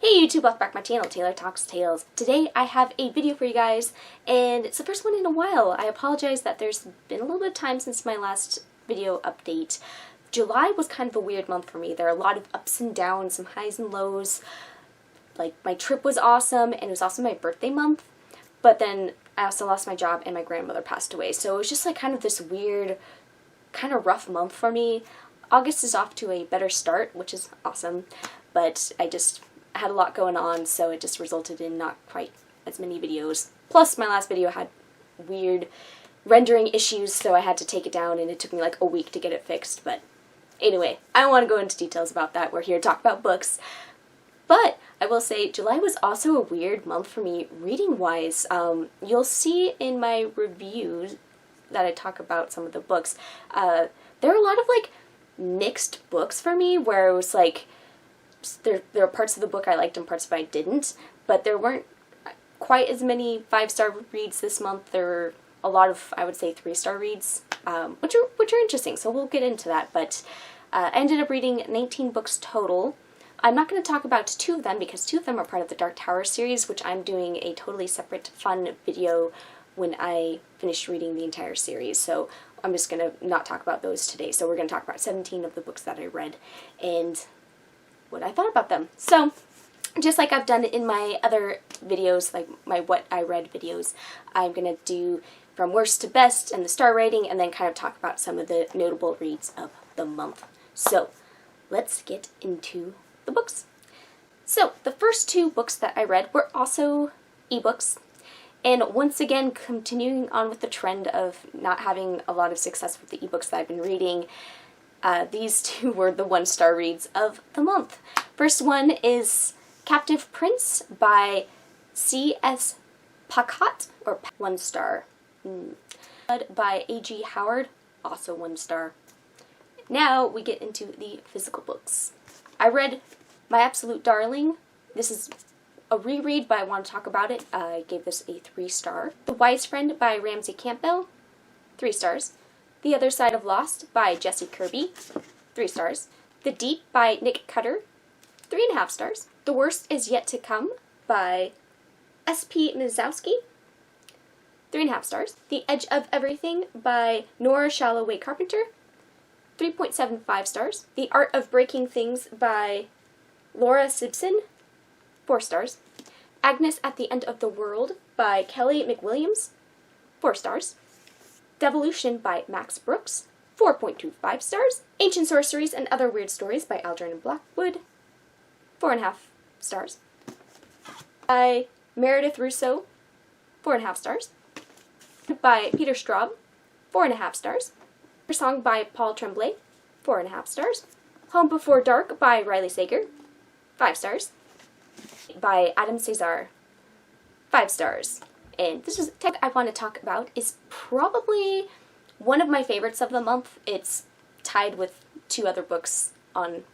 Hey YouTube, welcome back to my channel, Taylor Talks Tales. Today I have a video for you guys, and it's the first one in a while. I apologize that there's been a little bit of time since my last video update. July was kind of a weird month for me. There are a lot of ups and downs, some highs and lows. Like, my trip was awesome, and it was also my birthday month, but then I also lost my job and my grandmother passed away, so it was just like kind of this weird, kind of rough month for me. August is off to a better start, which is awesome, but I had a lot going on, so it just resulted in not quite as many videos. Plus, my last video had weird rendering issues, so I had to take it down, and it took me like a week to get it fixed, but anyway, I don't want to go into details about that. We're here to talk about books. But I will say, July was also a weird month for me reading-wise. You'll see in my reviews that I talk about some of the books, there are a lot of like mixed books for me, where it was like, there are parts of the book I liked and parts of I didn't, but there weren't quite as many 5-star reads this month. There were a lot of, I would say, 3-star reads, which are interesting, so we'll get into that. But I ended up reading 19 books total. I'm not going to talk about 2 of them because 2 of them are part of the Dark Tower series, which I'm doing a totally separate fun video when I finish reading the entire series. So I'm just going to not talk about those today. So we're going to talk about 17 of the books that I read and what I thought about them. So, just like I've done in my other videos, like my what I read videos, I'm going to do from worst to best and the star rating, and then kind of talk about some of the notable reads of the month. So, let's get into the books. So, the first 2 books that I read were also ebooks, and once again, continuing on with the trend of not having a lot of success with the ebooks that I've been reading, these 2 were the 1-star reads of the month. First one is Captive Prince by C.S. Pakat, or 1 star. By A.G. Howard, also 1 star. Now we get into the physical books. I read My Absolute Darling. This is a reread, but I want to talk about it. I gave this a 3 star. The Wise Friend by Ramsey Campbell, 3 stars. The Other Side of Lost by Jesse Kirby, 3 stars. The Deep by Nick Cutter, 3.5 stars. The Worst Is Yet to Come by S.P. Mizowski, 3.5 stars. The Edge of Everything by Nora Shalloway Carpenter, 3.75 stars. The Art of Breaking Things by Laura Simpson, 4 stars. Agnes at the End of the World by Kelly McWilliams, 4 stars. Devolution by Max Brooks, 4.25 stars. Ancient Sorceries and Other Weird Stories by Algernon Blackwood, 4.5 stars. By Meredith Russo, 4.5 stars. By Peter Straub, 4.5 stars. A Song by Paul Tremblay, 4.5 stars. Home Before Dark by Riley Sager, 5 stars. By Adam Cesar, 5 stars. And this is the text I want to talk about is probably one of my favorites of the month. It's tied with 2 other books on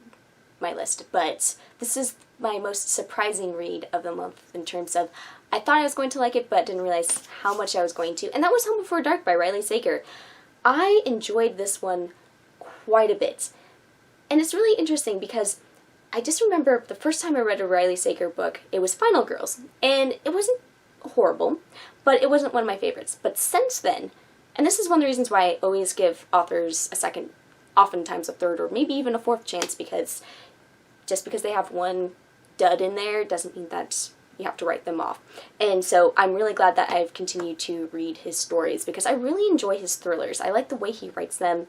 my list, but this is my most surprising read of the month in terms of, I thought I was going to like it, but didn't realize how much I was going to, and that was Home Before Dark by Riley Sager. I enjoyed this one quite a bit, and it's really interesting because I just remember the first time I read a Riley Sager book, it was Final Girls, and it wasn't horrible, but it wasn't one of my favorites. But since then, and this is one of the reasons why I always give authors a second, oftentimes a third, or maybe even a 4th chance, because just because they have one dud in there doesn't mean that you have to write them off. And so I'm really glad that I've continued to read his stories, because I really enjoy his thrillers. I like the way he writes them.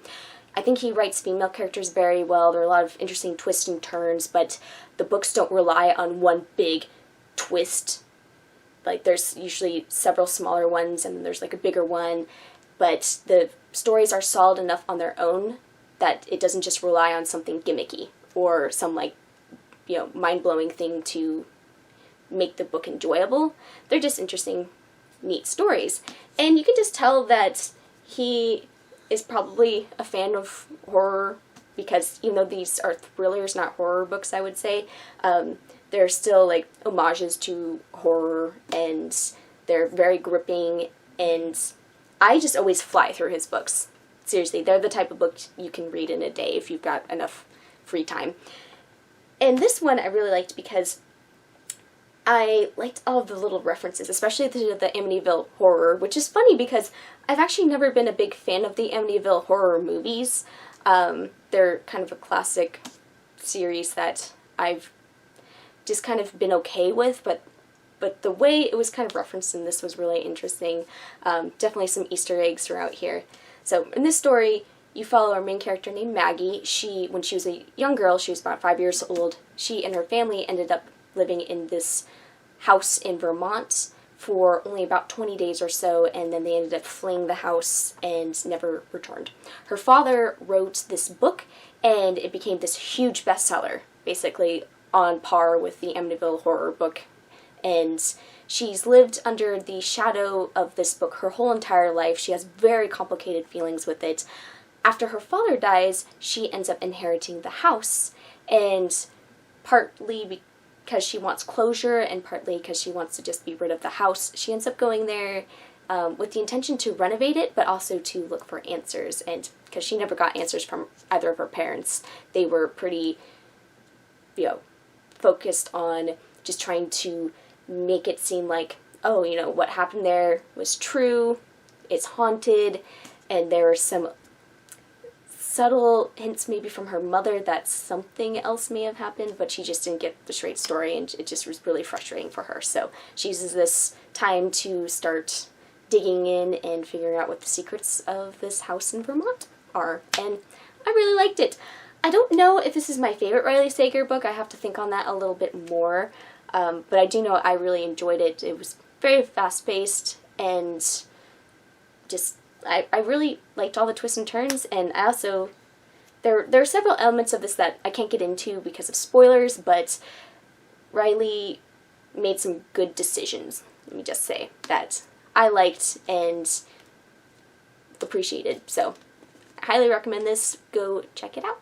I think he writes female characters very well. There are a lot of interesting twists and turns, but the books don't rely on one big twist. Like, there's usually several smaller ones, and there's like a bigger one, but the stories are solid enough on their own that it doesn't just rely on something gimmicky or some, like, you know, mind-blowing thing to make the book enjoyable. They're just interesting, neat stories. And you can just tell that he is probably a fan of horror, because even though these are thrillers, not horror books, I would say, they're still like homages to horror, and they're very gripping, and I just always fly through his books. Seriously, they're the type of book you can read in a day if you've got enough free time. And this one I really liked because I liked all of the little references, especially to the Amityville Horror, which is funny because I've actually never been a big fan of the Amityville Horror movies. They're kind of a classic series that I've just kind of been okay with, but the way it was kind of referenced in this was really interesting. Definitely some Easter eggs throughout here. So in this story, you follow our main character named Maggie. When she was a young girl, she was about 5 years old, she and her family ended up living in this house in Vermont for only about 20 days or so, and then they ended up fleeing the house and never returned. Her father wrote this book, and it became this huge bestseller, basically on par with the Amityville Horror book. And she's lived under the shadow of this book her whole entire life. She has very complicated feelings with it. After her father dies, she ends up inheriting the house, and partly because she wants closure and partly because she wants to just be rid of the house, she ends up going there with the intention to renovate it, but also to look for answers. And because she never got answers from either of her parents, they were pretty, focused on just trying to make it seem like, oh, what happened there was true, it's haunted, and there were some subtle hints maybe from her mother that something else may have happened, but she just didn't get the straight story, and it just was really frustrating for her. So she uses this time to start digging in and figuring out what the secrets of this house in Vermont are, and I really liked it. I don't know if this is my favorite Riley Sager book. I have to think on that a little bit more, but I do know I really enjoyed it. It was very fast-paced, and just I really liked all the twists and turns, and I also, there are several elements of this that I can't get into because of spoilers, but Riley made some good decisions, let me just say, that I liked and appreciated. So I highly recommend this. Go check it out.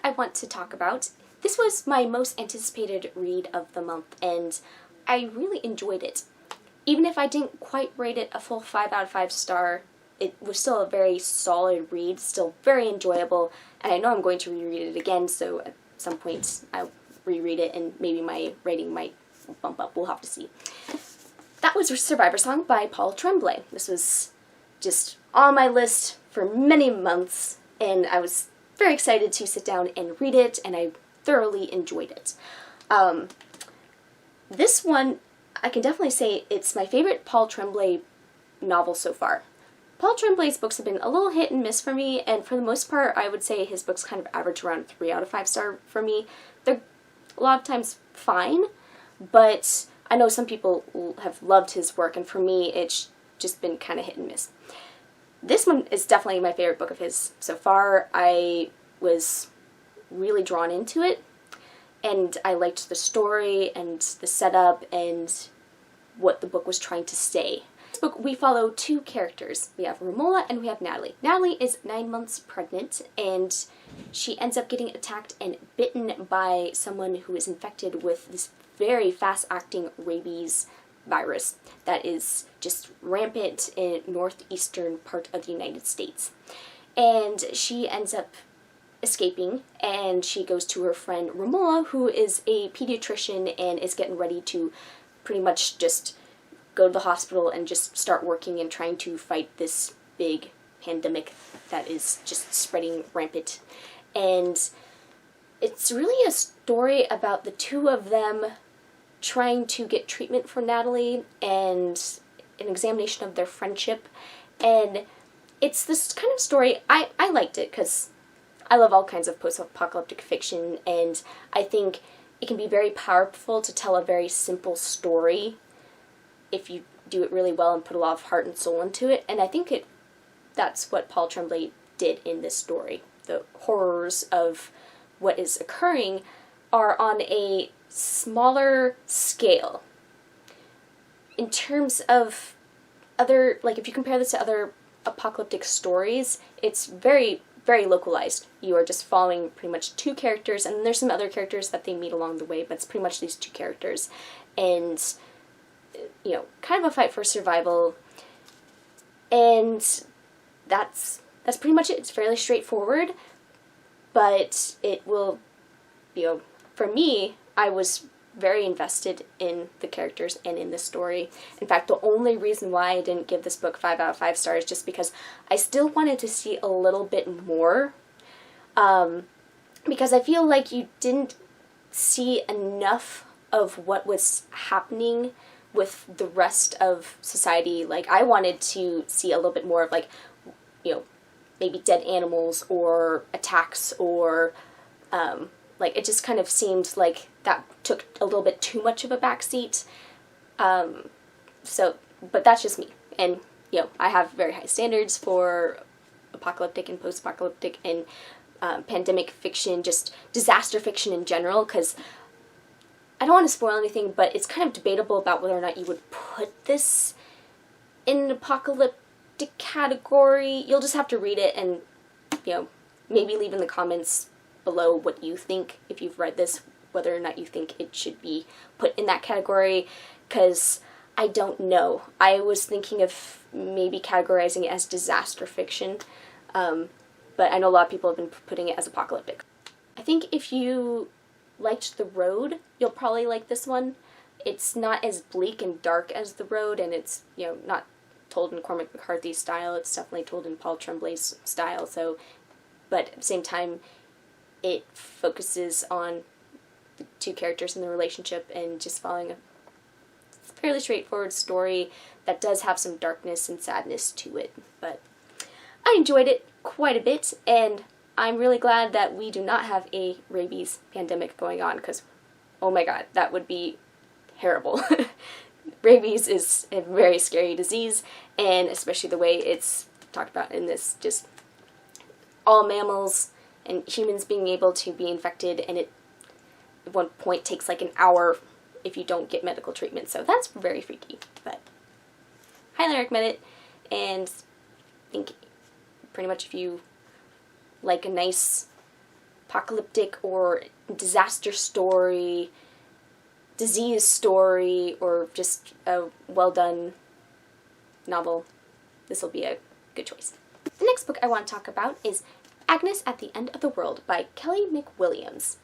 I want to talk about, this was my most anticipated read of the month, and I really enjoyed it. Even if I didn't quite rate it a full 5 out of 5 star, it was still a very solid read, still very enjoyable, and I know I'm going to reread it again, so at some point I'll reread it and maybe my rating might bump up. We'll have to see. That was Survivor Song by Paul Tremblay. This was just on my list for many months, and I was very excited to sit down and read it, and I thoroughly enjoyed it. This one, I can definitely say it's my favorite Paul Tremblay novel so far. Paul Tremblay's books have been a little hit and miss for me, and for the most part, I would say his books kind of average around 3 out of 5 star for me. They're a lot of times fine, but I know some people have loved his work, and for me, it's just been kind of hit and miss. This one is definitely my favorite book of his so far. I was really drawn into it, and I liked the story and the setup and what the book was trying to say. In this book, we follow 2 characters. We have Romola and we have Natalie. Natalie is 9 months pregnant, and she ends up getting attacked and bitten by someone who is infected with this very fast-acting rabies virus that is just rampant in northeastern part of the United States. And she ends up escaping, and she goes to her friend Romola, who is a pediatrician and is getting ready to pretty much just go to the hospital and just start working and trying to fight this big pandemic that is just spreading rampant. And it's really a story about the 2 of them trying to get treatment for Natalie and an examination of their friendship. And it's this kind of story, I liked it because I love all kinds of post-apocalyptic fiction, and I think it can be very powerful to tell a very simple story if you do it really well and put a lot of heart and soul into it, and I think that's what Paul Tremblay did in this story. The horrors of what is occurring are on a smaller scale. In terms of other, like if you compare this to other apocalyptic stories, it's very, very localized. You are just following pretty much 2 characters, and there's some other characters that they meet along the way, but it's pretty much these 2 characters. And, kind of a fight for survival. And that's pretty much it. It's fairly straightforward, but it will, for me, I was very invested in the characters and in the story. In fact, the only reason why I didn't give this book 5 out of 5 stars is just because I still wanted to see a little bit more. Because I feel like you didn't see enough of what was happening with the rest of society. Like, I wanted to see a little bit more of, like, you know, maybe dead animals or attacks or, like, it just kind of seemed like that took a little bit too much of a backseat. But that's just me. And, you know, I have very high standards for apocalyptic and post-apocalyptic and pandemic fiction, just disaster fiction in general, because I don't want to spoil anything, but it's kind of debatable about whether or not you would put this in an apocalyptic category. You'll just have to read it and, you know, maybe leave in the comments below what you think, if you've read this, whether or not you think it should be put in that category, because I don't know. I was thinking of maybe categorizing it as disaster fiction, but I know a lot of people have been putting it as apocalyptic. I think if you liked The Road, you'll probably like this one. It's not as bleak and dark as The Road, and it's, you know, not told in Cormac McCarthy's style. It's definitely told in Paul Tremblay's style, so, but at the same time, it focuses on the two characters in the relationship and just following a fairly straightforward story that does have some darkness and sadness to it. But I enjoyed it quite a bit, and I'm really glad that we do not have a rabies pandemic going on, because, oh my god, that would be terrible. Rabies is a very scary disease, and especially the way it's talked about in this, just all mammals and humans being able to be infected, and it at one point takes like an hour if you don't get medical treatment, so that's very freaky. But highly recommend it, and I think pretty much if you like a nice apocalyptic or disaster story, disease story, or just a well-done novel, this will be a good choice. The next book I want to talk about is Agnes at the End of the World by Kelly McWilliams.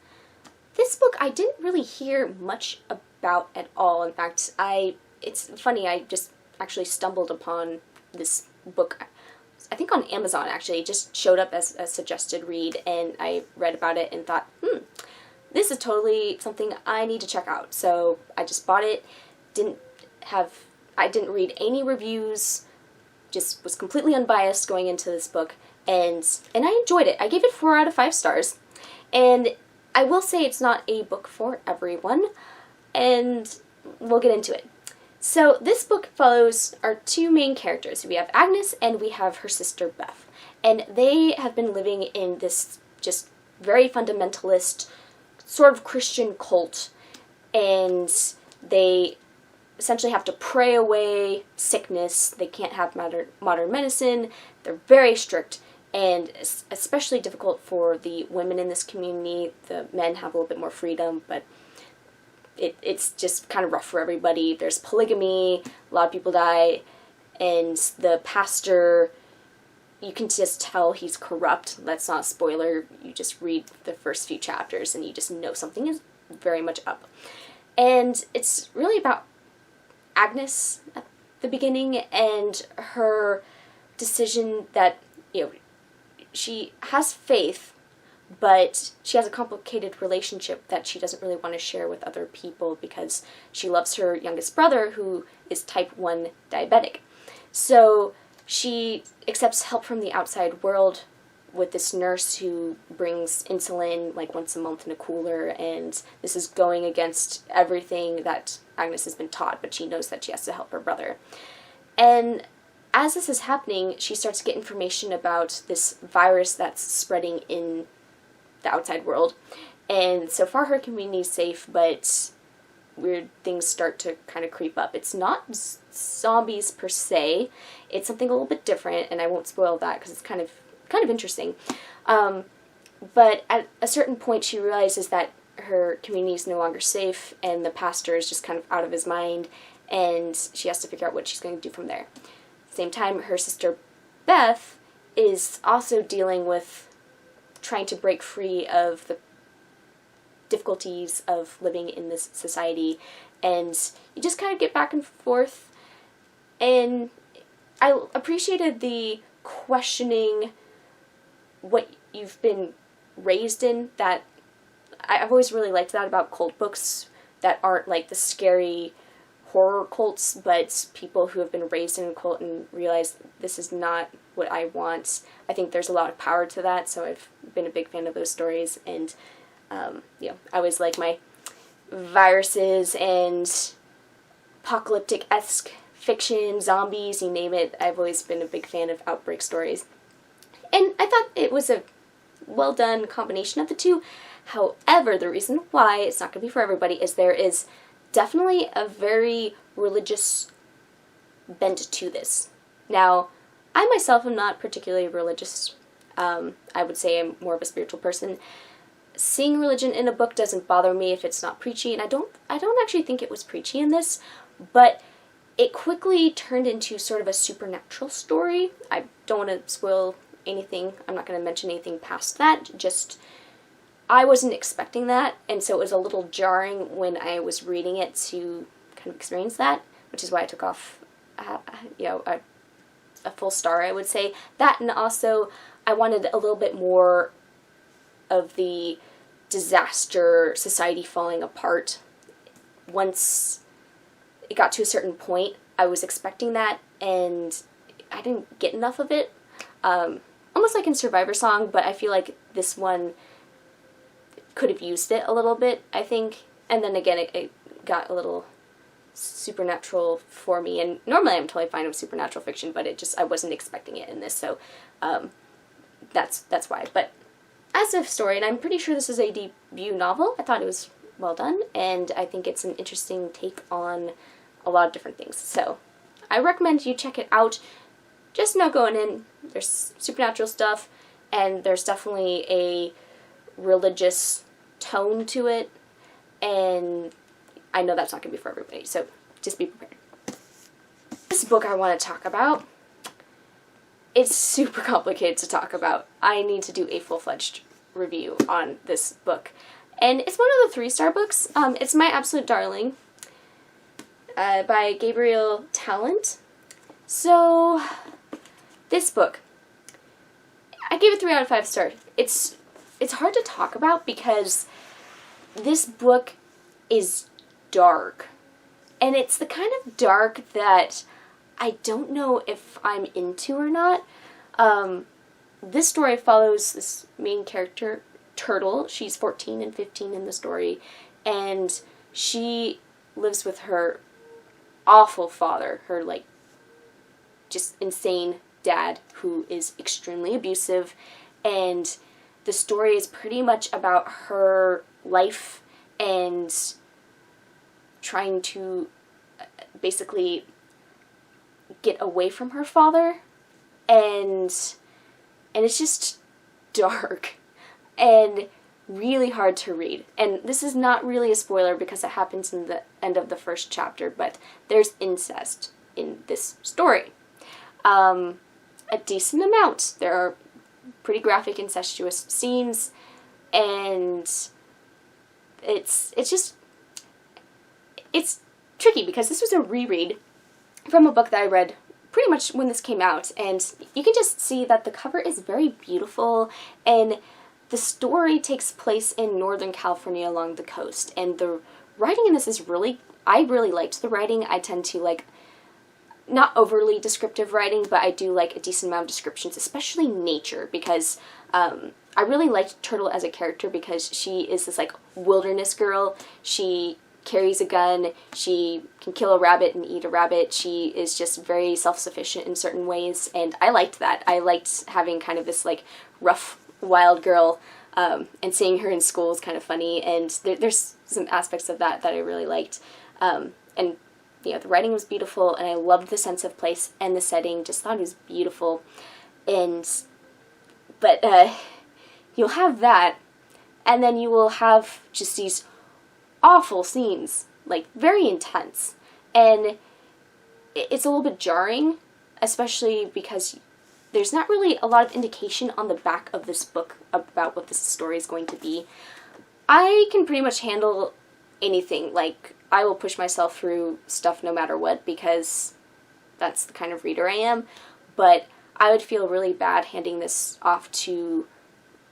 This book I didn't really hear much about at all. In fact, it's funny, I just actually stumbled upon this book, I think on Amazon actually. It just showed up as a suggested read, and I read about it and thought, this is totally something I need to check out. So I just bought it, I didn't read any reviews, just was completely unbiased going into this book, and I enjoyed it. I gave it 4 out of 5 stars, and I will say it's not a book for everyone, and we'll get into it. So this book follows our two main characters. We have Agnes and we have her sister Beth, and they have been living in this just very fundamentalist sort of Christian cult, and they essentially have to pray away sickness. They can't have modern medicine. They're very strict, and especially difficult for the women in this community. The men have a little bit more freedom, but it's just kind of rough for everybody. There's polygamy, a lot of people die, and the pastor, you can just tell he's corrupt. That's not a spoiler. You just read the first few chapters and you just know something is very much up. And it's really about Agnes at the beginning and her decision that, you know, she has faith, but she has a complicated relationship that she doesn't really want to share with other people because she loves her youngest brother, who is type 1 diabetic. So she accepts help from the outside world with this nurse who brings insulin like once a month in a cooler, and this is going against everything that Agnes has been taught, but she knows that she has to help her brother. And as this is happening, she starts to get information about this virus that's spreading in the outside world. And so far her community is safe, but weird things start to kind of creep up. It's not zombies per se. It's something a little bit different, and I won't spoil that because it's kind of interesting. But at a certain point she realizes that her community is no longer safe, and the pastor is just kind of out of his mind, and she has to figure out what she's going to do from there. At the same time, her sister Beth is also dealing with trying to break free of the difficulties of living in this society, and you just kind of get back and forth. And I appreciated the questioning what you've been raised in. That I've always really liked that about cult books that aren't like the scary horror cults, but people who have been raised in a cult and realize this is not what I want. I think there's a lot of power to that, so I've been a big fan of those stories. And you know, I always like my viruses and apocalyptic-esque fiction, zombies, you name it. I've always been a big fan of outbreak stories. And I thought it was a well-done combination of the two. However, the reason why it's not going to be for everybody is there is definitely a very religious bent to this. Now, I myself am not particularly religious. I would say I'm more of a spiritual person. Seeing religion in a book doesn't bother me if it's not preachy, and I don't actually think it was preachy in this, but it quickly turned into sort of a supernatural story. I don't want to spoil anything. I'm not going to mention anything past that. Just, I wasn't expecting that, and so it was a little jarring when I was reading it to kind of experience that, which is why I took off, a full star, I would say. That, and also, I wanted a little bit more of the disaster, society falling apart. Once it got to a certain point, I was expecting that, and I didn't get enough of it. Almost like in Survivor Song, but I feel like this one could have used it a little bit, I think. And then again, it got a little supernatural for me, and normally I'm totally fine with supernatural fiction, but I wasn't expecting it in this, so that's why. But as a story, and I'm pretty sure this is a debut novel, I thought it was well done, and I think it's an interesting take on a lot of different things. So I recommend you check it out. Just know going in, there's supernatural stuff, and there's definitely a religious tone to it, and I know that's not going to be for everybody, so just be prepared. This book I want to talk about, it's super complicated to talk about. I need to do a full-fledged review on this book. And it's one of the 3-star books. It's my absolute darling, by Gabriel Talent. So, this book, I gave it 3 out of 5 stars. It's hard to talk about because this book is dark. And it's the kind of dark that I don't know if I'm into or not. This story follows this main character, Turtle. She's 14 and 15 in the story, and she lives with her awful father, her, like, just insane dad, who is extremely abusive, and the story is pretty much about her life and trying to basically get away from her father, and it's just dark and really hard to read. And this is not really a spoiler because it happens in the end of the first chapter, but there's incest in this story. A decent amount. There are pretty graphic incestuous scenes, and it's tricky because this was a reread from a book that I read pretty much when this came out, and you can just see that the cover is very beautiful, and the story takes place in Northern California along the coast, and the writing in this is I really liked the writing. I tend to like not overly descriptive writing, but I do like a decent amount of descriptions, especially nature, because I really liked Turtle as a character because she is this like wilderness girl. She carries a gun, she can kill a rabbit and eat a rabbit, she is just very self-sufficient in certain ways, and I liked that. I liked having kind of this like rough, wild girl, and seeing her in school is kind of funny, and there's some aspects of that I really liked. And you know, the writing was beautiful, and I loved the sense of place and the setting, just thought it was beautiful. But you'll have that, and then you will have just these awful scenes, like very intense, and it's a little bit jarring, especially because there's not really a lot of indication on the back of this book about what this story is going to be. I can pretty much handle anything. Like, I will push myself through stuff no matter what, because that's the kind of reader I am. But I would feel really bad handing this off to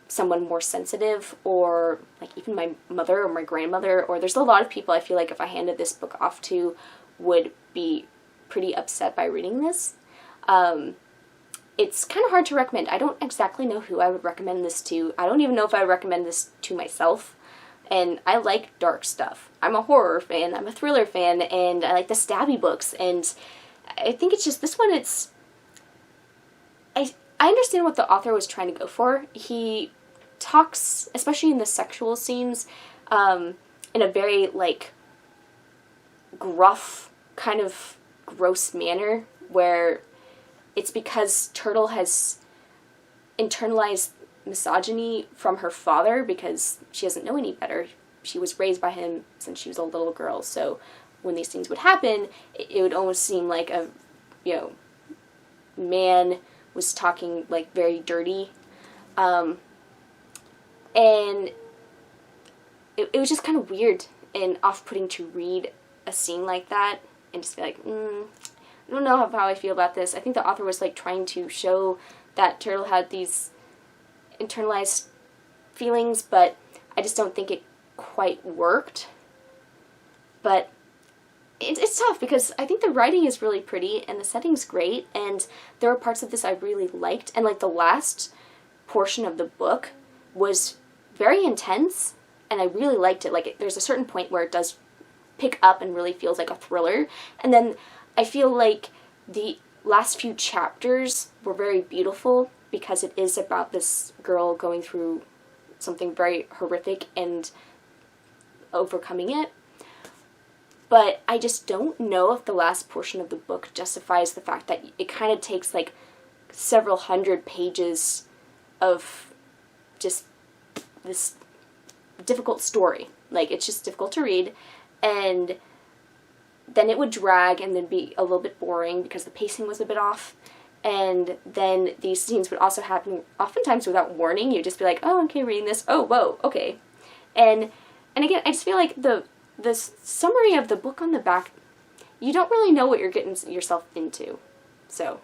someone more sensitive, or like even my mother or my grandmother, or there's a lot of people I feel like if I handed this book off to would be pretty upset by reading this. It's kind of hard to recommend. I don't exactly know who I would recommend this to. I don't even know if I would recommend this to myself. And I like dark stuff. I'm a horror fan, I'm a thriller fan, and I like the stabby books. And I think it's just, this one, it's... I understand what the author was trying to go for. He talks, especially in the sexual scenes, in a very, like, gruff, kind of gross manner, where it's because Turtle has internalized misogyny from her father because she doesn't know any better. She was raised by him since she was a little girl, so when these things would happen, it would almost seem like a, man was talking, like, very dirty. And it was just kind of weird and off-putting to read a scene like that and just be like, I don't know how I feel about this. I think the author was, like, trying to show that Turtle had these internalized feelings, but I just don't think it quite worked. But it's tough because I think the writing is really pretty and the setting's great, and there were parts of this I really liked, and like the last portion of the book was very intense and I really liked it. Like, there's a certain point where it does pick up and really feels like a thriller, and then I feel like the last few chapters were very beautiful because it is about this girl going through something very horrific and overcoming it. But I just don't know if the last portion of the book justifies the fact that it kind of takes like several hundred pages of just this difficult story. Like, it's just difficult to read, and then it would drag and then be a little bit boring because the pacing was a bit off. And then these scenes would also happen oftentimes without warning. You'd just be like, oh, okay, reading this. Oh, whoa, okay. And again, I just feel like the summary of the book on the back, you don't really know what you're getting yourself into. So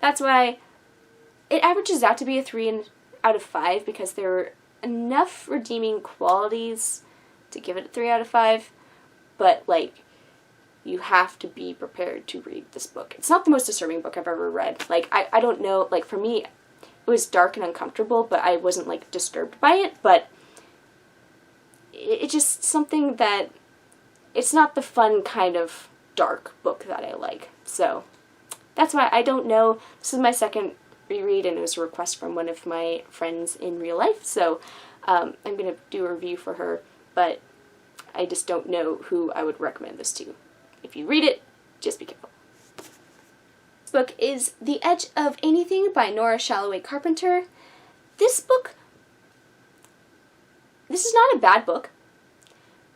that's why it averages out to be a 3 out of 5 because there are enough redeeming qualities to give it a 3 out of 5. But, like, you have to be prepared to read this book. It's not the most disturbing book I've ever read. Like, I don't know, like, for me, it was dark and uncomfortable, but I wasn't, like, disturbed by it, but it's just something that, it's not the fun kind of dark book that I like. So, that's why I don't know. This is my second reread, and it was a request from one of my friends in real life, so I'm going to do a review for her, but I just don't know who I would recommend this to. If you read it, just be careful. This book is The Edge of Anything by Nora Shalloway Carpenter. This is not a bad book,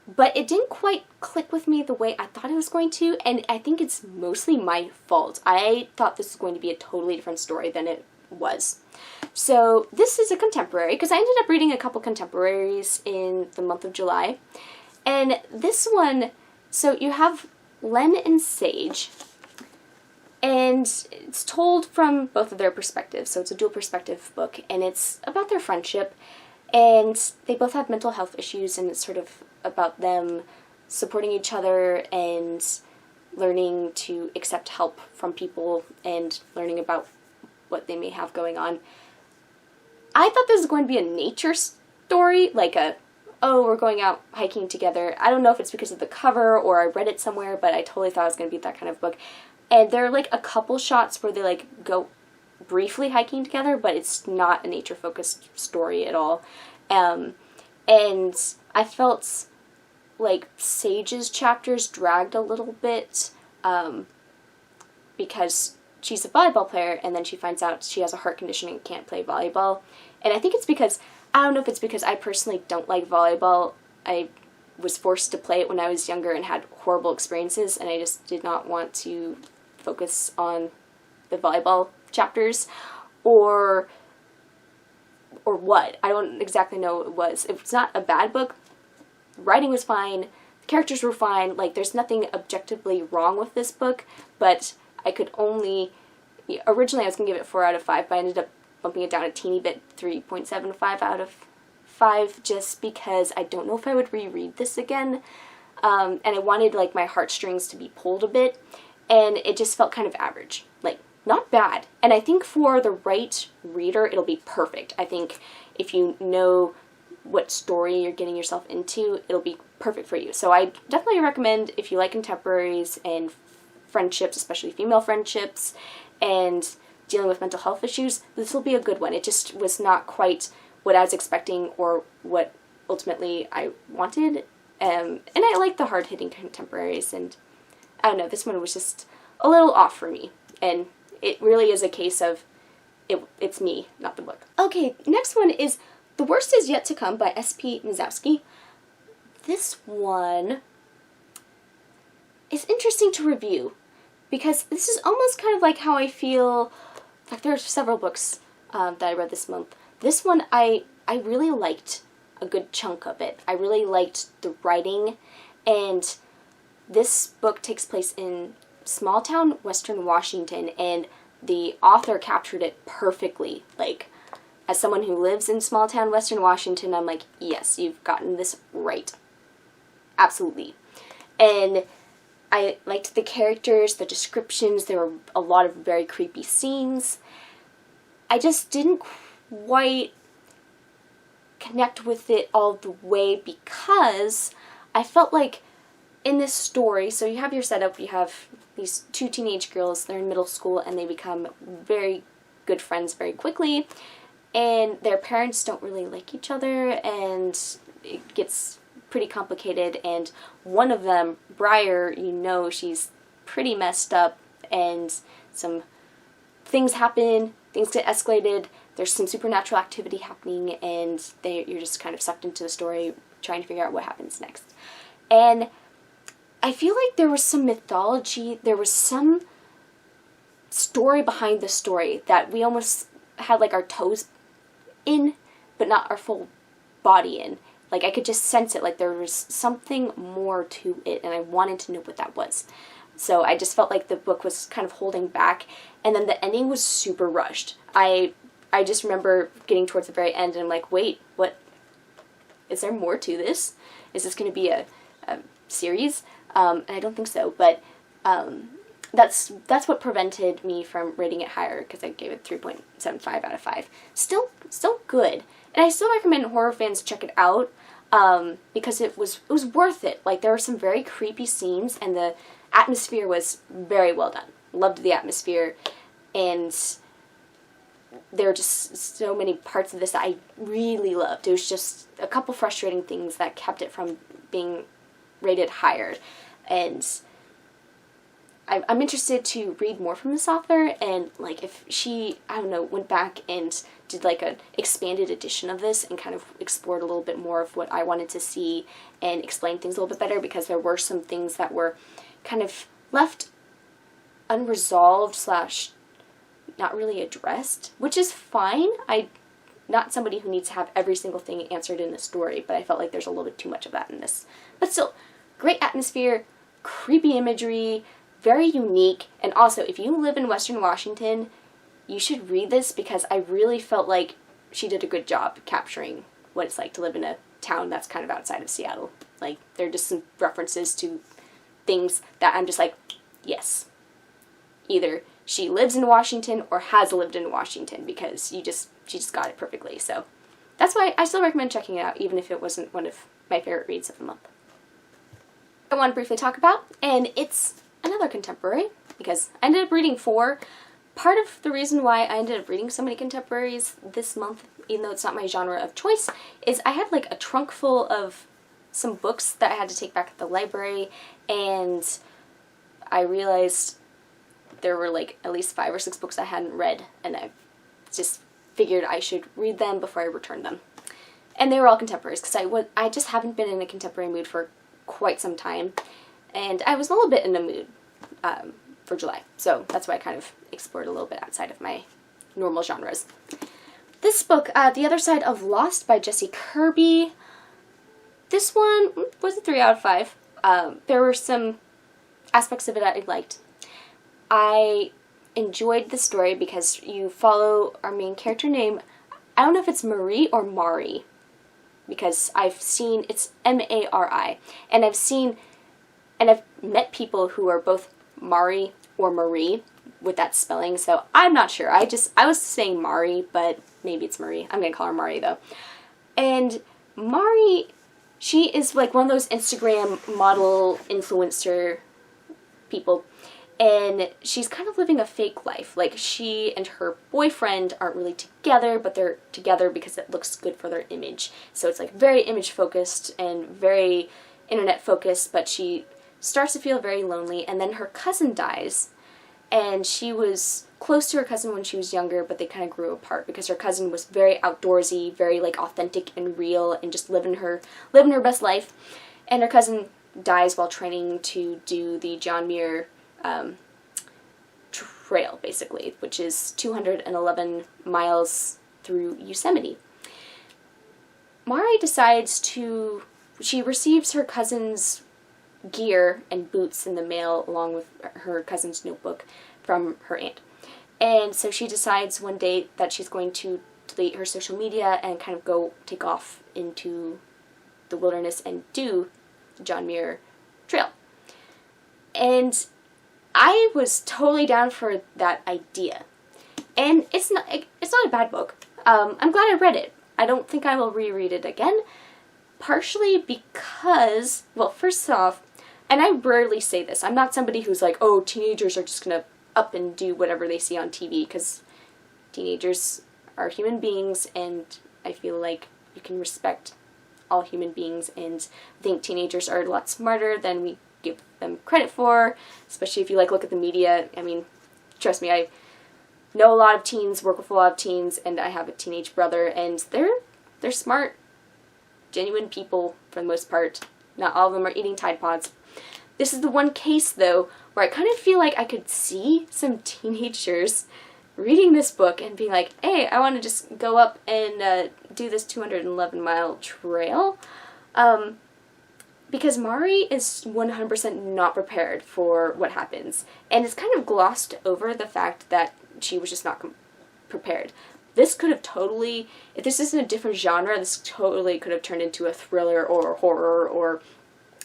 but it didn't quite click with me the way I thought it was going to, and I think it's mostly my fault. I thought this was going to be a totally different story than it was. So this is a contemporary, because I ended up reading a couple contemporaries in the month of July, and this one, so you have Len and Sage, and it's told from both of their perspectives, so it's a dual perspective book, and it's about their friendship, and they both have mental health issues, and it's sort of about them supporting each other and learning to accept help from people and learning about what they may have going on. I thought this was going to be a nature story, like oh, we're going out hiking together. I don't know if it's because of the cover or I read it somewhere, but I totally thought it was going to be that kind of book. And there are like a couple shots where they like go briefly hiking together, but it's not a nature-focused story at all. And I felt like Sage's chapters dragged a little bit because she's a volleyball player, and then she finds out she has a heart condition and can't play volleyball. And I think it's because, I don't know if it's because I personally don't like volleyball. I was forced to play it when I was younger and had horrible experiences, and I just did not want to focus on the volleyball chapters, or or what. I don't exactly know what it was. It's not a bad book. Writing was fine. The characters were fine. Like, there's nothing objectively wrong with this book, but I could only... Originally, I was going to give it 4 out of 5, but I ended up bumping it down a teeny bit, 3.75 out of 5, just because I don't know if I would reread this again. And I wanted, like, my heartstrings to be pulled a bit, and it just felt kind of average. Like, not bad. And I think for the right reader, it'll be perfect. I think if you know what story you're getting yourself into, it'll be perfect for you. So I definitely recommend, if you like contemporaries and friendships, especially female friendships, and dealing with mental health issues, this will be a good one. It just was not quite what I was expecting or what ultimately I wanted. And I like the hard-hitting contemporaries, and I don't know, this one was just a little off for me. And it really is a case of it's me, not the book. Okay, next one is The Worst Is Yet to Come by S.P. Mizowski. This one is interesting to review, because this is almost kind of like how I feel, like there are several books that I read this month. This one, I really liked a good chunk of it. I really liked the writing, and this book takes place in small town Western Washington, and the author captured it perfectly. Like, as someone who lives in small town Western Washington, I'm like, yes, you've gotten this right. Absolutely. And I liked the characters, the descriptions. There were a lot of very creepy scenes. I just didn't quite connect with it all the way, because I felt like in this story, so you have your setup, you have these 2 teenage girls, they're in middle school, and they become very good friends very quickly, and their parents don't really like each other, and it gets pretty complicated, and one of them, Briar, you know, she's pretty messed up, and some things happen, things get escalated, there's some supernatural activity happening, and you're just kind of sucked into the story, trying to figure out what happens next. And I feel like there was some mythology, there was some story behind the story that we almost had like our toes in, but not our full body in. Like, I could just sense it, like there was something more to it, and I wanted to know what that was. So I just felt like the book was kind of holding back, and then the ending was super rushed. I just remember getting towards the very end, and I'm like, wait, what? Is there more to this? Is this going to be a series? And I don't think so, but that's what prevented me from rating it higher, because I gave it 3.75 out of 5. Still good. And I still recommend horror fans check it out, because it was worth it. Like, there were some very creepy scenes, and the atmosphere was very well done. Loved the atmosphere, and there were just so many parts of this that I really loved. It was just a couple frustrating things that kept it from being rated higher, and I'm interested to read more from this author, and like if she, I don't know, went back and did like an expanded edition of this and kind of explored a little bit more of what I wanted to see and explain things a little bit better, because there were some things that were kind of left unresolved / not really addressed, which is fine. I'm not somebody who needs to have every single thing answered in the story, but I felt like there's a little bit too much of that in this. But still, great atmosphere, creepy imagery, very unique, and also, if you live in Western Washington, you should read this, because I really felt like she did a good job capturing what it's like to live in a town that's kind of outside of Seattle. Like, there are just some references to things that I'm just like, yes. Either she lives in Washington or has lived in Washington, because she just got it perfectly. So that's why I still recommend checking it out, even if it wasn't one of my favorite reads of the month. I want to briefly talk about, and it's another contemporary, because I ended up reading 4. Part of the reason why I ended up reading so many contemporaries this month, even though it's not my genre of choice, is I had like a trunk full of some books that I had to take back at the library, and I realized there were like at least 5 or 6 books I hadn't read, and I just figured I should read them before I returned them. And they were all contemporaries, because I just haven't been in a contemporary mood for quite some time, and I was a little bit in a mood for July, so that's why I kind of explored a little bit outside of my normal genres. this book, The Other Side of Lost by Jessie Kirby, this one was a 3 out of 5. There were some aspects of it that I liked. I enjoyed the story because you follow our main character named, I don't know if it's Marie or Mari, because I've seen, it's M-A-R-I, and I've met people who are both Mari or Marie with that spelling, so I'm not sure. I was saying Mari, but maybe it's Marie. I'm gonna call her Mari though. And Mari, she is like one of those Instagram model influencer people, and she's kind of living a fake life. Like, she and her boyfriend aren't really together, but they're together because it looks good for their image. So it's like very image focused and very internet focused, but she starts to feel very lonely, and then her cousin dies, and she was close to her cousin when she was younger, but they kind of grew apart because her cousin was very outdoorsy, very like authentic and real, and just living her best life. And her cousin dies while training to do the John Muir Trail, basically, which is 211 miles through Yosemite. Mari decides she receives her cousin's gear and boots in the mail along with her cousin's notebook from her aunt. And so she decides one day that she's going to delete her social media and kind of go take off into the wilderness and do the John Muir Trail. And I was totally down for that idea. And it's not a bad book. I'm glad I read it. I don't think I will reread it again, partially because, well, first off, and I rarely say this, I'm not somebody who's like, oh, teenagers are just gonna up and do whatever they see on TV, because teenagers are human beings, and I feel like you can respect all human beings, and I think teenagers are a lot smarter than we give them credit for, especially if you like look at the media. I mean, trust me, I know a lot of teens, work with a lot of teens, and I have a teenage brother, and they're smart, genuine people for the most part. Not all of them are eating Tide Pods. This is the one case, though, where I kind of feel like I could see some teenagers reading this book and being like, hey, I want to just go up and do this 211-mile trail. Because Mari is 100% not prepared for what happens. And it's kind of glossed over the fact that she was just not prepared. This could have totally, if this isn't a different genre, this totally could have turned into a thriller or horror or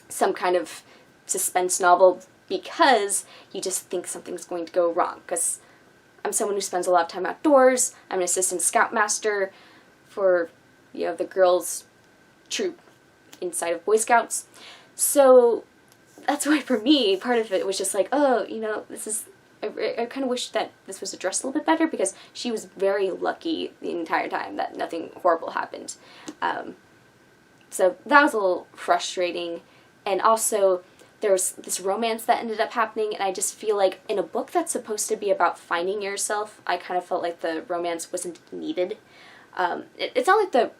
some kind of suspense novel, because you just think something's going to go wrong. Because I'm someone who spends a lot of time outdoors. I'm an assistant scoutmaster for, the girls' troop inside of Boy Scouts. So that's why for me, part of it was just like, oh, this is, I kind of wish that this was addressed a little bit better, because she was very lucky the entire time that nothing horrible happened. So that was a little frustrating. And also, there was this romance that ended up happening, and I just feel like in a book that's supposed to be about finding yourself, I kind of felt like the romance wasn't needed. It's not like the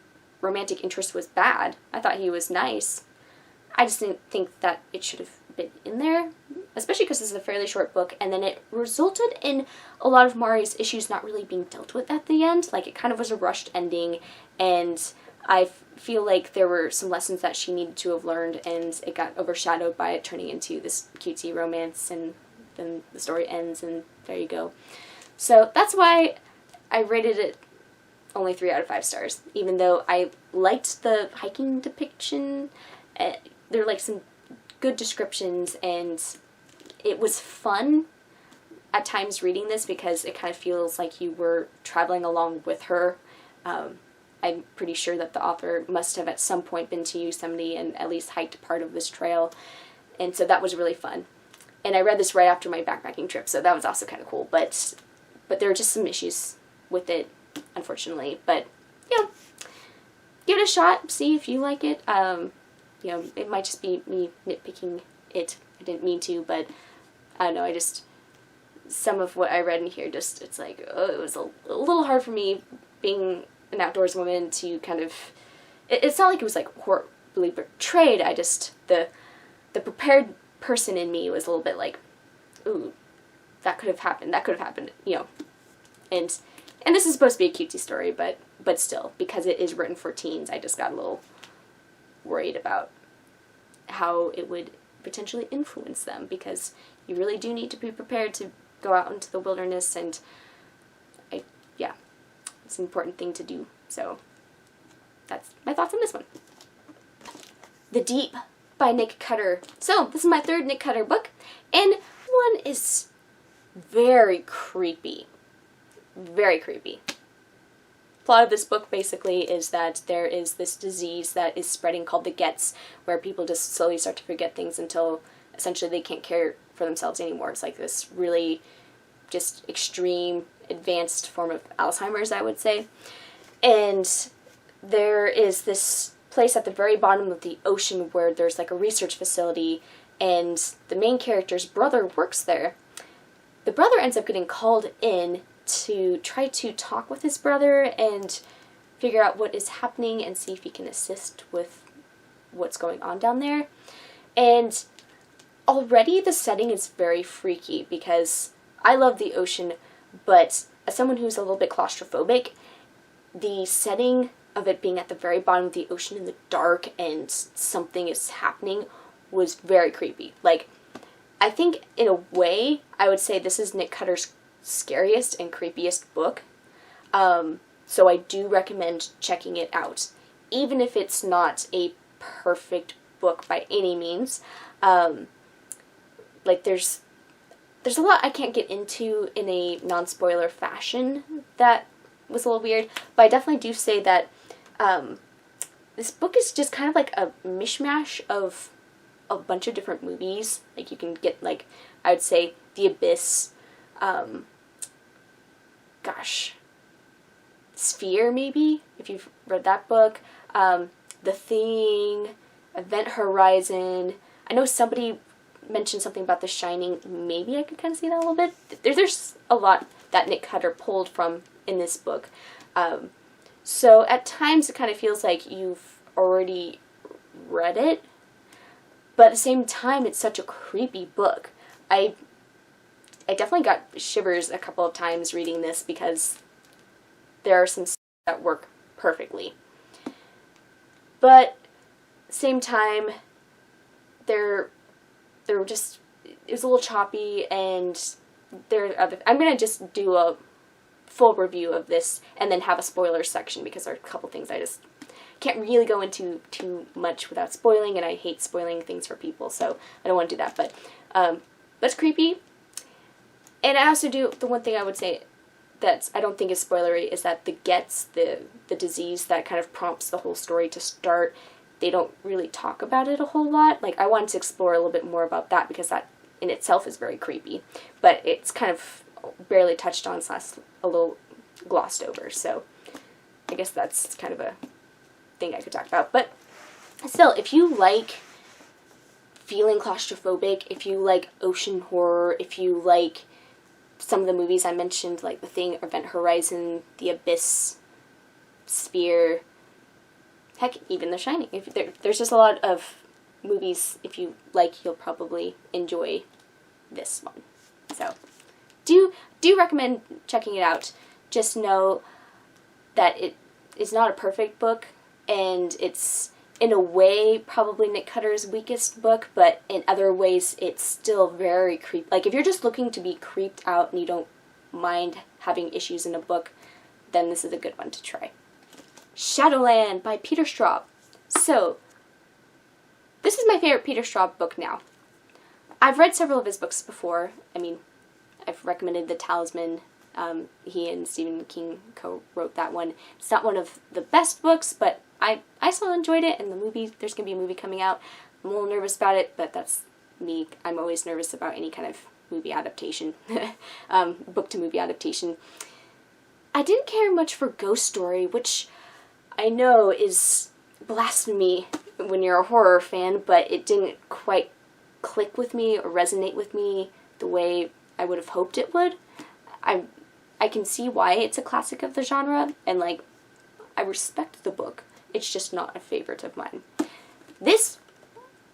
romantic interest was bad. I thought he was nice. I just didn't think that it should have been in there, especially because this is a fairly short book, and then it resulted in a lot of Mari's issues not really being dealt with at the end. Like, it kind of was a rushed ending, and I feel like there were some lessons that she needed to have learned, and it got overshadowed by it turning into this cutesy romance, and then the story ends, and there you go. So that's why I rated it only 3 out of 5 stars, even though I liked the hiking depiction. There are like some good descriptions, and it was fun at times reading this because it kind of feels like you were traveling along with her. I'm pretty sure that the author must have at some point been to Yosemite and at least hiked part of this trail, and so that was really fun. And I read this right after my backpacking trip, so that was also kind of cool, but there are just some issues with it, unfortunately. But give it a shot, see if you like it. It might just be me nitpicking it. I didn't mean to, but I don't know, some of what I read in here, it's like, it was a little hard for me, being an outdoors woman, to kind of, it's not like it was like horribly portrayed, the prepared person in me was a little bit like, ooh, that could have happened, and this is supposed to be a cutesy story, but but still, because it is written for teens, I just got a little worried about how it would potentially influence them, because you really do need to be prepared to go out into the wilderness, and yeah, it's an important thing to do. So that's my thoughts on this one. The Deep by Nick Cutter. So this is my third Nick Cutter book, and one is very creepy. Very creepy. Plot of this book basically is that there is this disease that is spreading called the Gets, where people just slowly start to forget things until essentially they can't care for themselves anymore. It's like this really just extreme, advanced form of Alzheimer's, I would say. And there is this place at the very bottom of the ocean where there's like a research facility, and the main character's brother works there. The brother ends up getting called in to try to talk with his brother and figure out what is happening and see if he can assist with what's going on down there. And already the setting is very freaky, because I love the ocean, but as someone who's a little bit claustrophobic, the setting of it being at the very bottom of the ocean in the dark and something is happening was very creepy. Like, I think in a way I would say this is Nick Cutter's scariest and creepiest book. So I do recommend checking it out, even if it's not a perfect book by any means. Like there's a lot I can't get into in a non-spoiler fashion that was a little weird, but I definitely do say that this book is just kind of like a mishmash of a bunch of different movies. Like you can get, like, I would say The Abyss, Sphere, maybe, if you've read that book, The Thing, Event Horizon. I know somebody mentioned something about The Shining. Maybe I could kind of see that a little bit. There's a lot that Nick Cutter pulled from in this book. So at times it kind of feels like you've already read it, but at the same time it's such a creepy book. I definitely got shivers a couple of times reading this, because there are some that work perfectly. But same time, it was a little choppy, and I'm gonna just do a full review of this and then have a spoiler section, because there are a couple things I just can't really go into too much without spoiling, and I hate spoiling things for people, so I don't want to do that. But it's creepy. And I also do, the one thing I would say that I don't think is spoilery is that the Gets, the disease that kind of prompts the whole story to start, they don't really talk about it a whole lot. Like, I wanted to explore a little bit more about that, because that in itself is very creepy, but it's kind of barely touched on, / a little glossed over, so I guess that's kind of a thing I could talk about. But still, if you like feeling claustrophobic, if you like ocean horror, if you like some of the movies I mentioned, like The Thing, Event Horizon, The Abyss, Sphere, heck, even The Shining. There's just a lot of movies, if you like, you'll probably enjoy this one. So, do recommend checking it out. Just know that it is not a perfect book, and it's, in a way, probably Nick Cutter's weakest book, but in other ways, it's still very creepy. Like, if you're just looking to be creeped out and you don't mind having issues in a book, then this is a good one to try. Shadowland by Peter Straub. So, this is my favorite Peter Straub book now. I've read several of his books before. I mean, I've recommended The Talisman. He and Stephen King co-wrote that one. It's not one of the best books, but I still enjoyed it, and there's going to be a movie coming out. I'm a little nervous about it, but that's me. I'm always nervous about any kind of movie adaptation, book-to-movie adaptation. I didn't care much for Ghost Story, which I know is blasphemy when you're a horror fan, but it didn't quite click with me or resonate with me the way I would have hoped it would. I can see why it's a classic of the genre, and, like, I respect the book. It's just not a favorite of mine. This,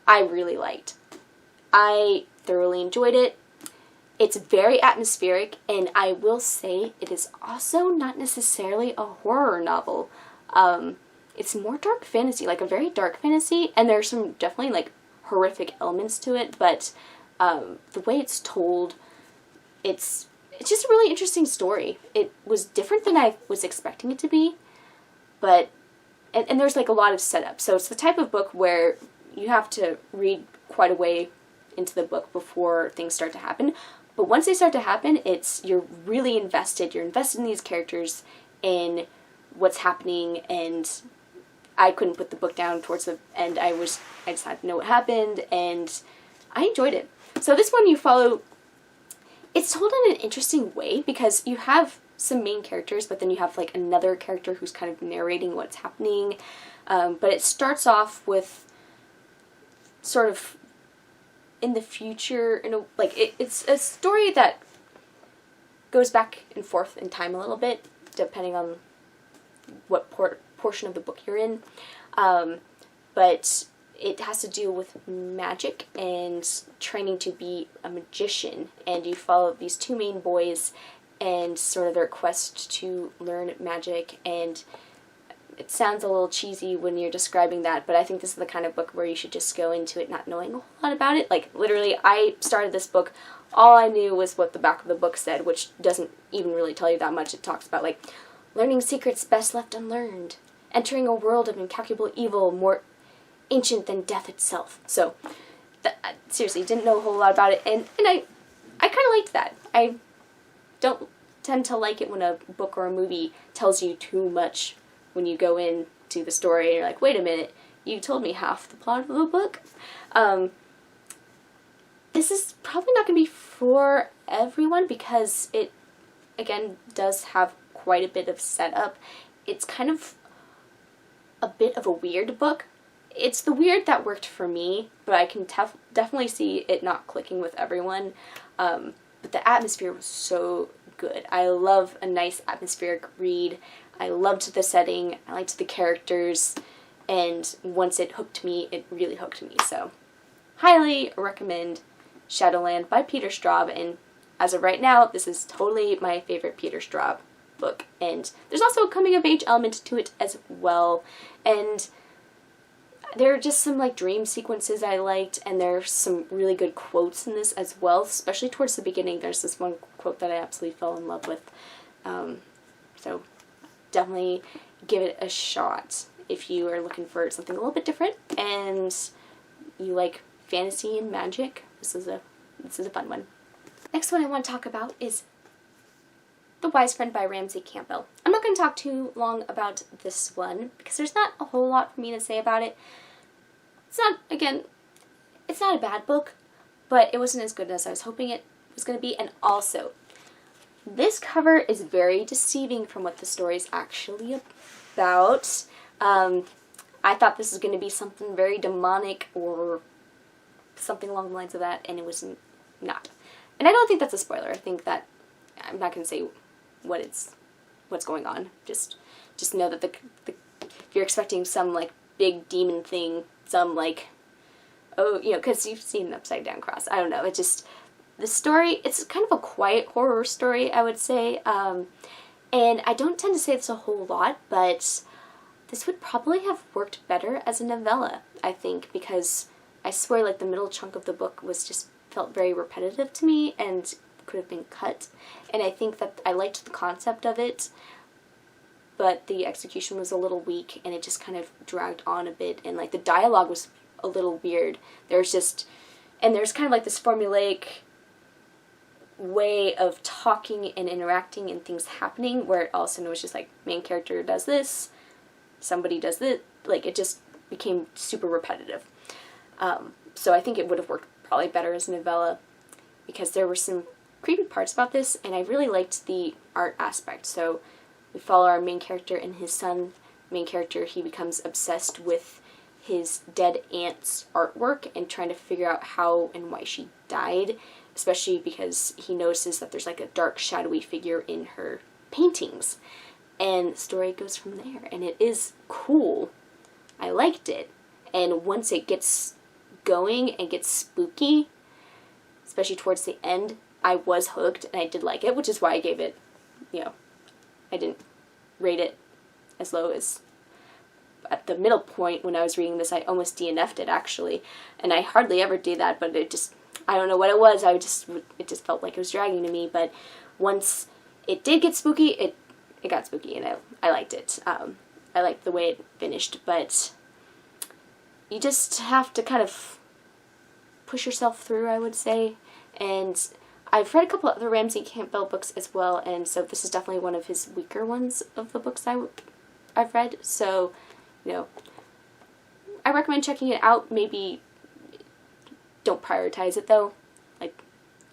I really liked. I thoroughly enjoyed it. It's very atmospheric, and I will say it is also not necessarily a horror novel. It's more dark fantasy, like a very dark fantasy, and there's some definitely like horrific elements to it, but the way it's told, it's just a really interesting story. It was different than I was expecting it to be, but and there's like a lot of setup. So it's the type of book where you have to read quite a way into the book before things start to happen. But once they start to happen, you're really invested. You're invested in these characters and what's happening, and I couldn't put the book down towards the end. I just had to know what happened, and I enjoyed it. So this one you follow, it's told in an interesting way because you have some main characters, but then you have like another character who's kind of narrating what's happening. But it starts off with sort of in the future, it's a story that goes back and forth in time a little bit, depending on what portion of the book you're in. But it has to do with magic and training to be a magician, and you follow these two main boys and sort of their quest to learn magic. And it sounds a little cheesy when you're describing that, but I think this is the kind of book where you should just go into it not knowing a whole lot about it. Like, literally, I started this book, all I knew was what the back of the book said, which doesn't even really tell you that much. It talks about, like, learning secrets best left unlearned, entering a world of incalculable evil more ancient than death itself. So, I seriously didn't know a whole lot about it, and I kind of liked that. I don't tend to like it when a book or a movie tells you too much when you go into the story and you're like, wait a minute, you told me half the plot of the book. This is probably not going to be for everyone because it, again, does have quite a bit of setup. It's kind of a bit of a weird book. It's the weird that worked for me, but I can definitely see it not clicking with everyone. But the atmosphere was so good. I love a nice atmospheric read. I loved the setting, I liked the characters, and once it hooked me, it really hooked me. So, highly recommend Shadowland by Peter Straub, and as of right now, this is totally my favorite Peter Straub book. And there's also a coming-of-age element to it as well, and there are just some like dream sequences I liked, and there's some really good quotes in this as well, especially towards the beginning. There's this one quote that I absolutely fell in love with. So definitely give it a shot if you are looking for something a little bit different and you like fantasy and magic. This is a fun one. Next one I want to talk about is The Wise Friend by Ramsey Campbell. I'm not going to talk too long about this one because there's not a whole lot for me to say about it. It's not a bad book, but it wasn't as good as I was hoping it was going to be. And also, this cover is very deceiving from what the story is actually about. I thought this was going to be something very demonic or something along the lines of that, and it was not. And I don't think that's a spoiler. I think that I'm not going to say what's going on. Just know that if you're expecting some like big demon thing, some like, oh, because you've seen an upside down cross. I don't know. It just, the story, it's kind of a quiet horror story, I would say. And I don't tend to say this a whole lot, but this would probably have worked better as a novella, I think, because I swear like the middle chunk of the book felt very repetitive to me and could have been cut. And I think that I liked the concept of it, but the execution was a little weak and it just kind of dragged on a bit, and like the dialogue was a little weird. There's kind of like this formulaic way of talking and interacting and things happening where it all of a sudden was just like main character does this, somebody does this, like it just became super repetitive. So I think it would have worked probably better as a novella because there were some creepy parts about this, and I really liked the art aspect. So we follow our main character and his son. Main character, he becomes obsessed with his dead aunt's artwork and trying to figure out how and why she died, especially because he notices that there's like a dark, shadowy figure in her paintings. And the story goes from there, and it is cool. I liked it. And once it gets going and gets spooky, especially towards the end, I was hooked and I did like it, which is why I gave it, you know, I didn't rate it as low as at the middle point when I was reading this. I almost DNF'd it actually, and I hardly ever do that, but it just, I don't know what it was, it just felt like it was dragging to me. But once it did get spooky, it got spooky, and I liked it. I liked the way it finished, but you just have to kind of push yourself through, I would say. And I've read a couple other Ramsey Campbell books as well, and so this is definitely one of his weaker ones of the books I've read. So, you know, I recommend checking it out. Maybe don't prioritize it though. Like,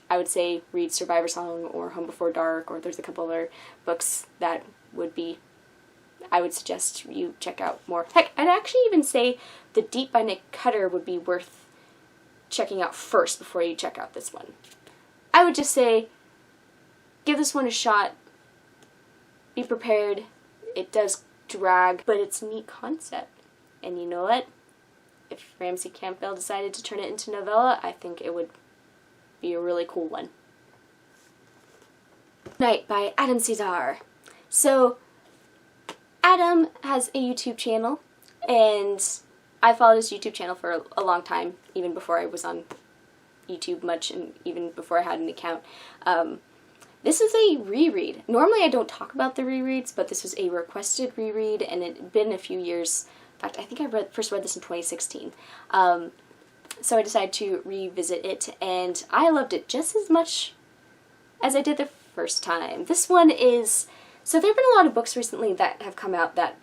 I would say read Survivor Song or Home Before Dark, or there's a couple other books that I would suggest you check out more. Heck, I'd actually even say The Deep by Nick Cutter would be worth checking out first before you check out this one. I would just say, give this one a shot. Be prepared. It does drag, but it's a neat concept. And you know what? If Ramsey Campbell decided to turn it into novella, I think it would be a really cool one. Night by Adam Cesar. So, Adam has a YouTube channel, and I followed his YouTube channel for a long time, even before I was on YouTube much, and even before I had an account. This is a reread. Normally I don't talk about the rereads, but this was a requested reread, and it had been a few years. In fact, I think I first read this in 2016. So I decided to revisit it, and I loved it just as much as I did the first time. This one is... So there have been a lot of books recently that have come out that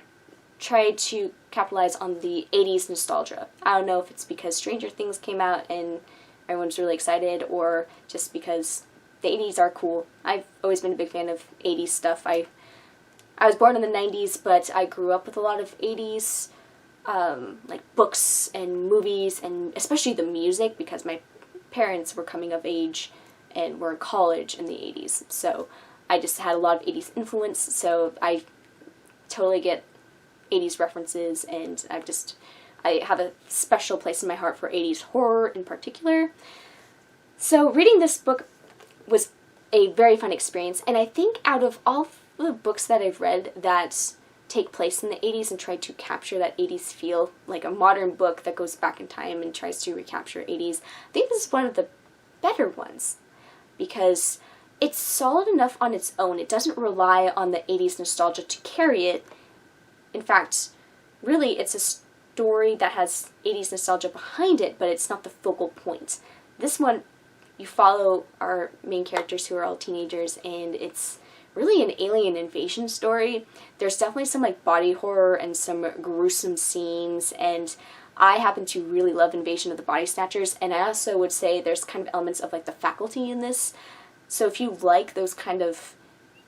tried to capitalize on the 80s nostalgia. I don't know if it's because Stranger Things came out and everyone's really excited, or just because the 80s are cool. I've always been a big fan of 80s stuff. I was born in the 90s, but I grew up with a lot of 80s like books and movies, and especially the music, because my parents were coming of age and were in college in the 80s. So I just had a lot of 80s influence, so I totally get 80s references, and I have a special place in my heart for 80s horror in particular. So reading this book was a very fun experience, and I think out of all the books that I've read that take place in the 80s and try to capture that 80s feel, like a modern book that goes back in time and tries to recapture 80s, I think this is one of the better ones, because it's solid enough on its own. It doesn't rely on the 80s nostalgia to carry it. In fact, really, it's a story that has 80s nostalgia behind it, but it's not the focal point. This one, you follow our main characters who are all teenagers, and it's really an alien invasion story. There's definitely some like body horror and some gruesome scenes, and I happen to really love Invasion of the Body Snatchers, and I also would say there's kind of elements of like The Faculty in this. So if you like those kind of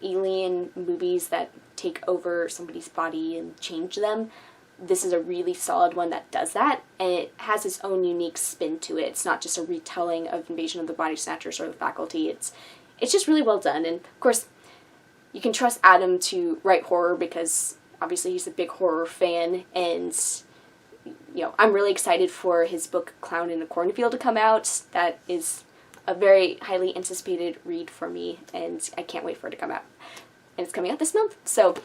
alien movies that take over somebody's body and change them, this is a really solid one that does that, and it has its own unique spin to it. It's not just a retelling of Invasion of the Body Snatchers or The Faculty. It's just really well done, and of course you can trust Adam to write horror because obviously he's a big horror fan, and you know, I'm really excited for his book Clown in a Cornfield to come out. That is a very highly anticipated read for me, and I can't wait for it to come out. And it's coming out this month. So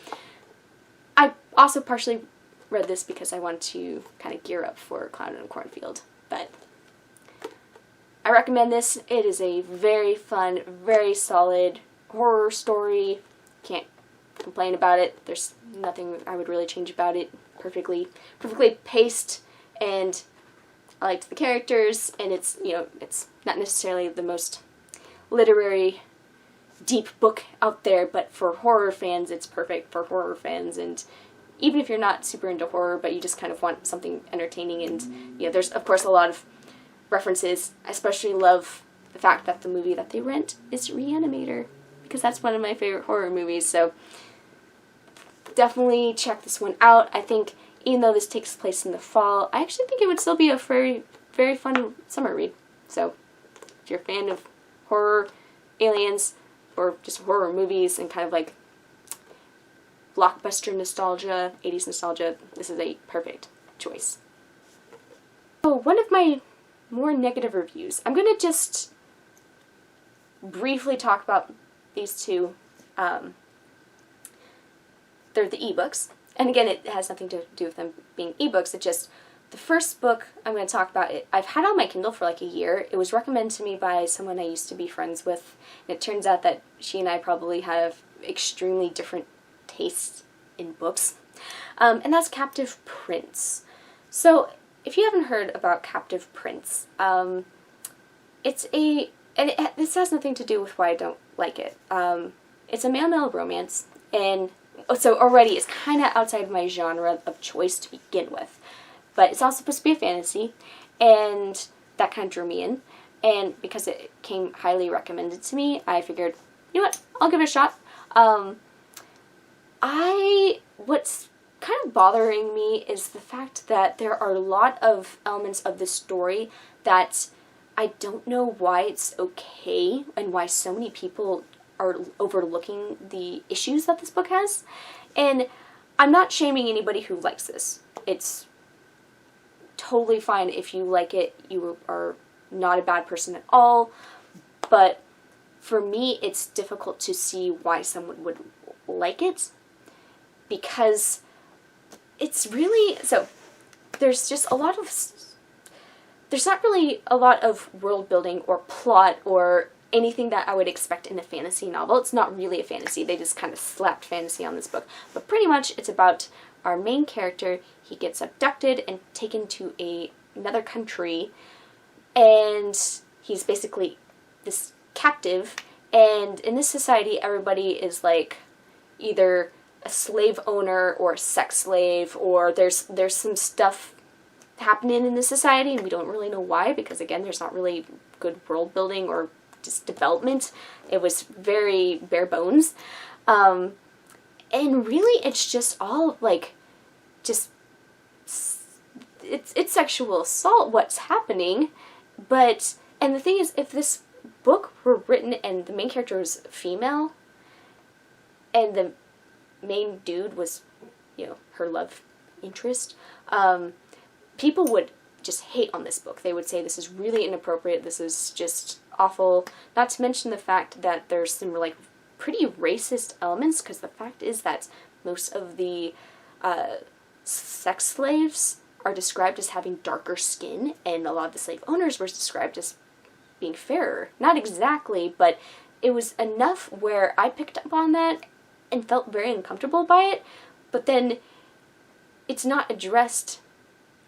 I also partially read this because I want to kind of gear up for Clown in a Cornfield. But I recommend this. It is a very fun, very solid horror story. Can't complain about it. There's nothing I would really change about it. Perfectly paced, and I liked the characters, and it's, you know, it's not necessarily the most literary deep book out there, but for horror fans it's perfect for horror fans. And even if you're not super into horror but you just kind of want something entertaining, and you know, there's of course a lot of references. I especially love the fact that the movie that they rent is Reanimator, because that's one of my favorite horror movies. So definitely check this one out. I think even though this takes place in the fall, I actually think it would still be a very, very fun summer read. So if you're a fan of horror, aliens, or just horror movies and kind of like blockbuster nostalgia, 80s nostalgia, this is a perfect choice. So one of my more negative reviews, I'm going to just briefly talk about these two. They're the ebooks. And again, it has nothing to do with them being ebooks. It just, the first book I'm going to talk about, I've had on my Kindle for like a year. It was recommended to me by someone I used to be friends with. And it turns out that she and I probably have extremely different tastes in books. And that's Captive Prince. So, if you haven't heard about Captive Prince, this has nothing to do with why I don't like it. It's a male-male romance, and so already it's kind of outside my genre of choice to begin with. But it's also supposed to be a fantasy, and that kind of drew me in. And because it came highly recommended to me, I figured, you know what, I'll give it a shot. What's kind of bothering me is the fact that there are a lot of elements of this story that I don't know why it's okay and why so many people are overlooking the issues that this book has. And I'm not shaming anybody who likes this. It's totally fine if you like it. You are not a bad person at all. But for me, it's difficult to see why someone would like it, because it's really, so there's just a lot of, there's not really a lot of world building or plot or anything that I would expect in a fantasy novel. It's not really a fantasy. They just kind of slapped fantasy on this book. But pretty much it's about our main character. He gets abducted and taken to another country, and he's basically this captive. And in this society, everybody is like either a slave owner or a sex slave, or there's some stuff happening in this society and we don't really know why, because again, there's not really good world building or just development. It was very bare bones. And really it's just all like, just, it's sexual assault what's happening. But, and the thing is, if this book were written and the main character was female and the main dude was, you know, her love interest, people would just hate on this book. They would say this is really inappropriate, this is just awful, not to mention the fact that there's some like pretty racist elements, because the fact is that most of the sex slaves are described as having darker skin, and a lot of the slave owners were described as being fairer. Not exactly, but it was enough where I picked up on that and felt very uncomfortable by it, but then it's not addressed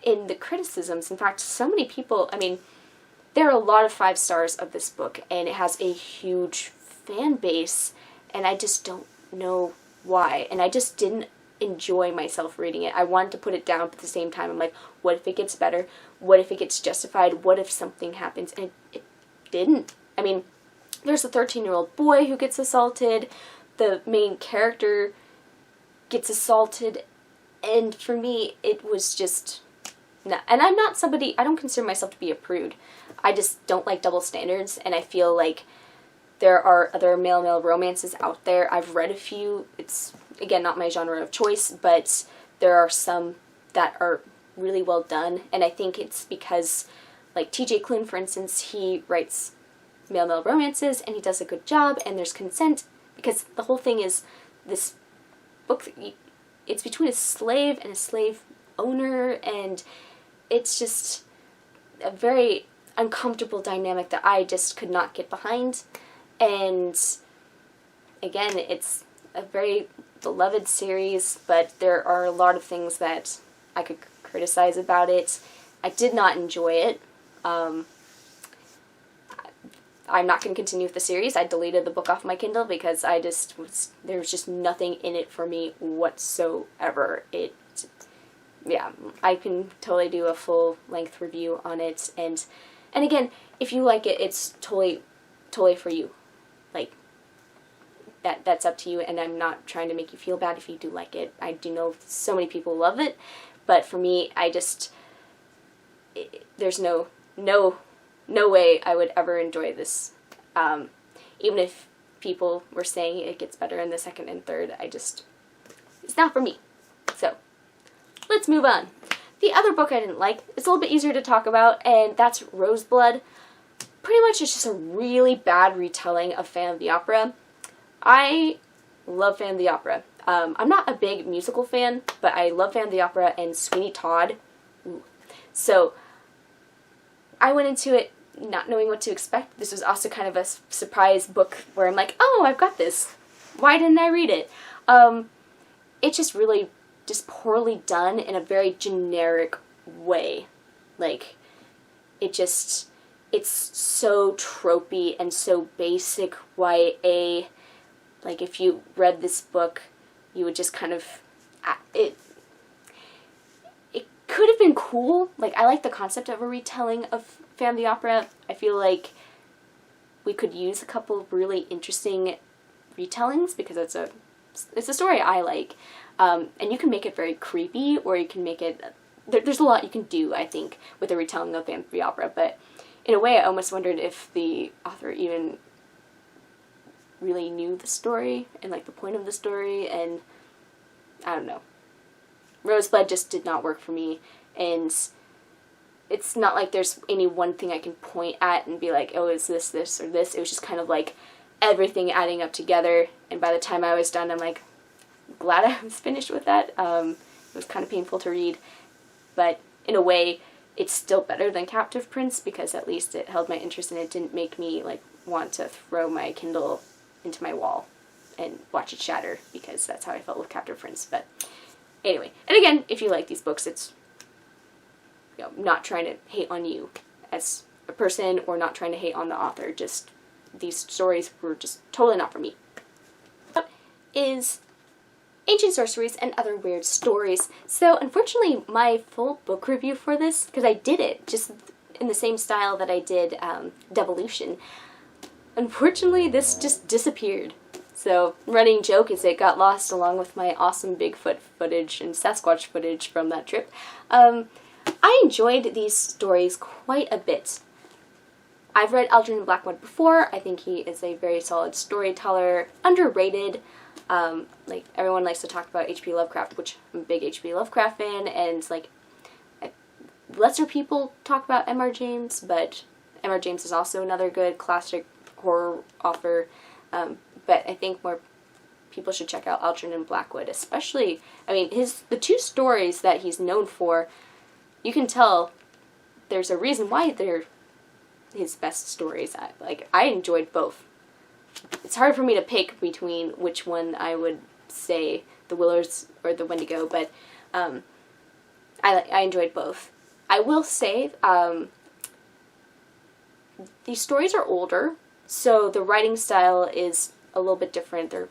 in the criticisms. In fact, so many people, I mean, there are a lot of 5 stars of this book, and it has a huge fan base, and I just don't know why, and I just didn't enjoy myself reading it. I wanted to put it down, but at the same time, I'm like, what if it gets better? What if it gets justified? What if something happens? And it didn't. I mean, there's a 13-year-old boy who gets assaulted, the main character gets assaulted, and for me, it was just, no. And I'm not somebody, I don't consider myself to be a prude. I just don't like double standards, and I feel like there are other male-male romances out there. I've read a few. It's, again, not my genre of choice, but there are some that are really well done, and I think it's because, like TJ Klune, for instance, he writes male-male romances, and he does a good job, and there's consent, because the whole thing is, this book, it's between a slave and a slave owner, and it's just a very uncomfortable dynamic that I just could not get behind. And again, it's a very beloved series, but there are a lot of things that I could criticize about it. I did not enjoy it. I'm not going to continue with the series. I deleted the book off my Kindle because I just there was just nothing in it for me whatsoever. Yeah, I can totally do a full-length review on it, and again, if you like it, it's totally for you. Like, that's up to you, and I'm not trying to make you feel bad if you do like it. I do know so many people love it, but for me, there's no way I would ever enjoy this. Even if people were saying it gets better in the second and third, it's not for me. So, let's move on. The other book I didn't like, it's a little bit easier to talk about, and that's Roseblood. pretty much it's just a really bad retelling of Phantom of the Opera. I love Phantom of the Opera. I'm not a big musical fan, but I love Phantom of the Opera and Sweeney Todd. Ooh. So I went into it not knowing what to expect. This was also kind of a surprise book where I'm like, oh, I've got this. Why didn't I read it? It's just really just poorly done in a very generic way. Like, it's so tropey and so basic YA. Like, if you read this book, you would just kind of, it could have been cool. Like, I like the concept of a retelling of Phantom of the Opera. I feel like we could use a couple of really interesting retellings because it's a story I like. And you can make it very creepy, or you can make it, there's a lot you can do, I think, with a retelling of Phantom of the Opera, but in a way I almost wondered if the author even really knew the story and like the point of the story, and I don't know. Rosebud just did not work for me, and it's not like there's any one thing I can point at and be like, oh, is this, this, or this. It was just kind of like everything adding up together, and by the time I was done, I'm like, glad I was finished with that. It was kind of painful to read, but in a way, it's still better than Captive Prince because at least it held my interest and it didn't make me like want to throw my Kindle into my wall and watch it shatter, because that's how I felt with Captive Prince. But anyway, and again, if you like these books, it's, you know, not trying to hate on you as a person or not trying to hate on the author, just these stories were just totally not for me. What is Ancient Sorceries and Other Weird Stories? So unfortunately my full book review for this, because I did it just in the same style that I did Devolution, unfortunately this just disappeared. So running joke is it got lost along with my awesome Bigfoot footage and Sasquatch footage from that trip. I enjoyed these stories quite a bit. I've read Algernon Blackwood before. I think he is a very solid storyteller, underrated. Like, everyone likes to talk about H.P. Lovecraft, which I'm a big H.P. Lovecraft fan, and like, lesser people talk about M.R. James, but M.R. James is also another good classic horror author, but I think more people should check out Algernon Blackwood, especially, I mean, the two stories that he's known for, you can tell there's a reason why they're his best stories. I enjoyed both. It's hard for me to pick between which one I would say, The Willers or The Wendigo, but I enjoyed both. I will say these stories are older, so the writing style is a little bit different. They're,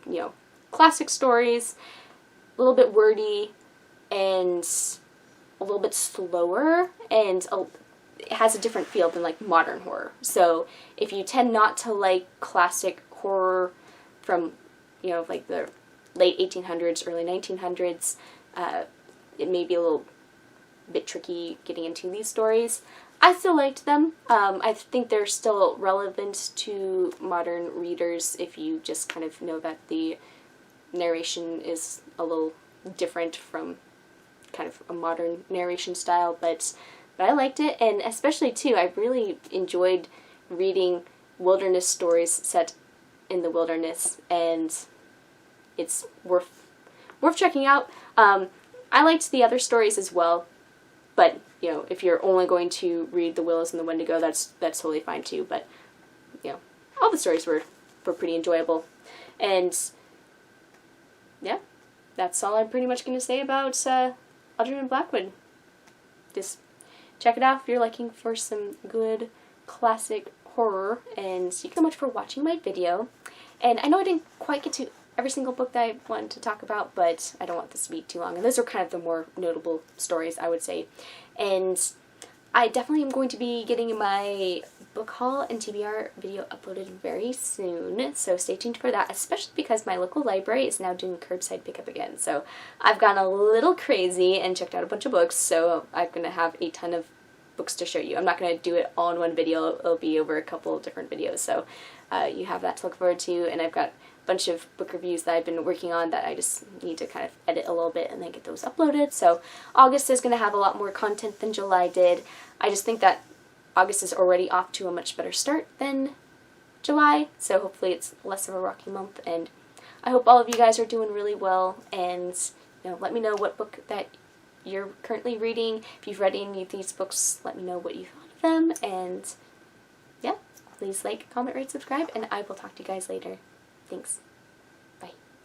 you know, classic stories, a little bit wordy, and a little bit slower, and it has a different feel than like modern horror. So if you tend not to like classic horror from, you know, like the late 1800s, early 1900s, it may be a little bit tricky getting into these stories. I still liked them. I think they're still relevant to modern readers if you just kind of know that the narration is a little different from kind of a modern narration style, but I liked it, and especially too, I really enjoyed reading wilderness stories set in the wilderness, and it's worth checking out. I liked the other stories as well, but you know, if you're only going to read The Willows and the Wendigo, that's totally fine too. But you know, all the stories were pretty enjoyable, and yeah, that's all I'm pretty much going to say about Algernon Blackwood. Just check it out if you're looking for some good classic horror, and thank you so much for watching my video. And I know I didn't quite get to every single book that I wanted to talk about, but I don't want this to be too long, and those are kind of the more notable stories, I would say. And I definitely am going to be getting my book haul and TBR video uploaded very soon, so stay tuned for that, especially because my local library is now doing curbside pickup again. So I've gone a little crazy and checked out a bunch of books, so I'm going to have a ton of books to show you. I'm not going to do it all in one video, it'll be over a couple of different videos, so you have that to look forward to. And I've got a bunch of book reviews that I've been working on that I just need to kind of edit a little bit and then get those uploaded. So August is going to have a lot more content than July did. I just think that August is already off to a much better start than July, so hopefully it's less of a rocky month, and I hope all of you guys are doing really well, and let me know what book that you're currently reading. If you've read any of these books, let me know what you thought of them, and yeah, please like, comment, rate, subscribe, and I will talk to you guys later. Thanks.